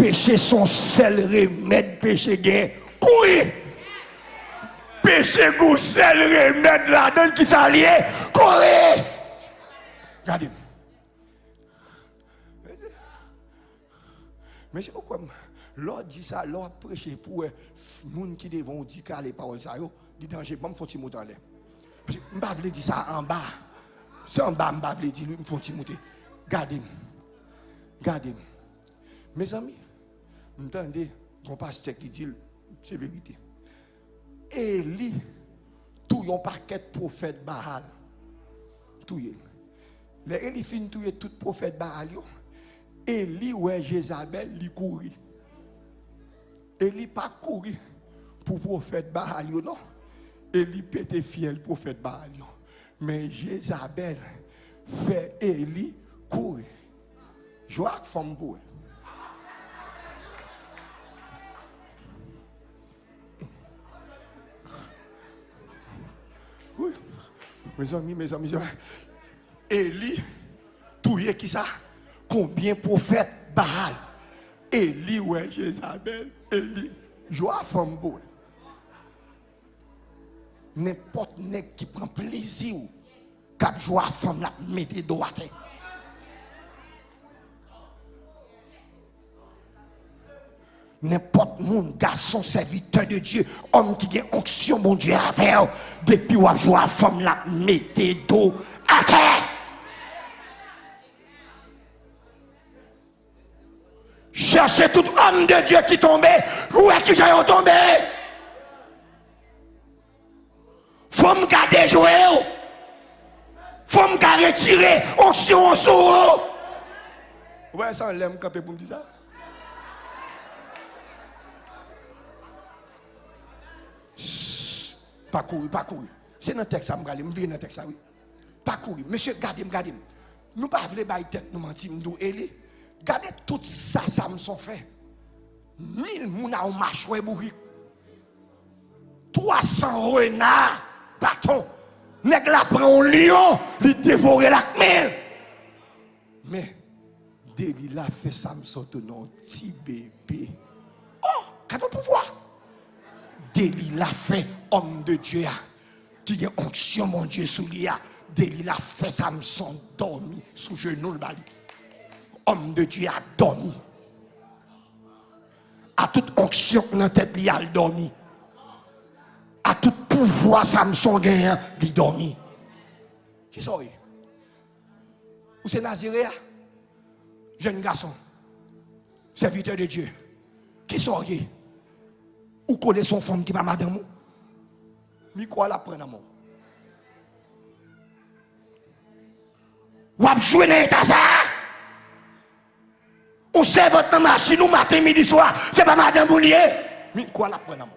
péché son seul remède, péché gain. Courir. Péché goût seul remède là-dedans qui s'allie. Courir. Regardez. Mais c'est pourquoi l'autre dit ça, l'autre prêche pour les gens qui devront dire que les paroles ça, dit danger, bon, faut monter en l'air. Je ne vais pas dire ça en bas. C'est en bas, je ne vais pas dire, il faut monter. Gardez-moi. Gardez-moi. Mes amis, vous entendez, mon pasteur qui dit, c'est vérité. Élie, tout un paquet de prophètes Baal. Tout y est. Les Élie fin tout y est tout prophète Baal. Élie, ouais, Jézabel, il courit. Élie pas courir pour prophète Baal, non. Élie était fiel prophète Baal. Mais Jézabel fait Élie courir. Je vois femme pour elle. Oui, mes amis, Élie, tout y est qui ça? Combien de prophètes Baal? Élie, ouais, Jézabel, Élie, joie femme pour n'importe qui prend plaisir, cap joie femme la mette droit. N'importe monde, garçon, serviteur de Dieu, homme qui a onction, mon Dieu, avec depuis ou joie femme la mette dos à terre. Cherchez tout homme de Dieu qui tombait, où est-ce qu'il est tombé? Faut me garder jouer. Faut me garder retirer onction en sous. Ouais, ça, on l'aime camper pour me dire ça. Pas courir, pas courir. C'est dans le texte, je vais dans le texte, oui. Pas courir. Monsieur, gardez-moi. Nous ne pouvons pas tête, nous mentir, nous Élie. Regardez tout ça, ça me sont fait. 1000 mouna ont marché, bourrique. 300 renards, bâtons. Nèg la prend un lion, il dévore la mille. Mais, Délila fait ça, me sont un petit bébé. Oh, quel pouvoir. Délila fait homme de Dieu, qui a onction, mon Dieu, sous lui. Délila fait ça, me sont dormi sous genou le bali. Homme de Dieu a dormi. À toute onction dans la tête, il a dormi. À tout pouvoir, Samson gagne, il a dormi. Qui sont eux? Ou c'est Naziréa? Jeune garçon, serviteur de Dieu. Qui sont eux? Ou connaît son femme qui va madame? Mais quoi la prendre à moi? Ou a joué dans l'état ça? On sert votre machine, ou matin, midi, soir. C'est pas madame Boulier. Mais quoi la prendre à moi?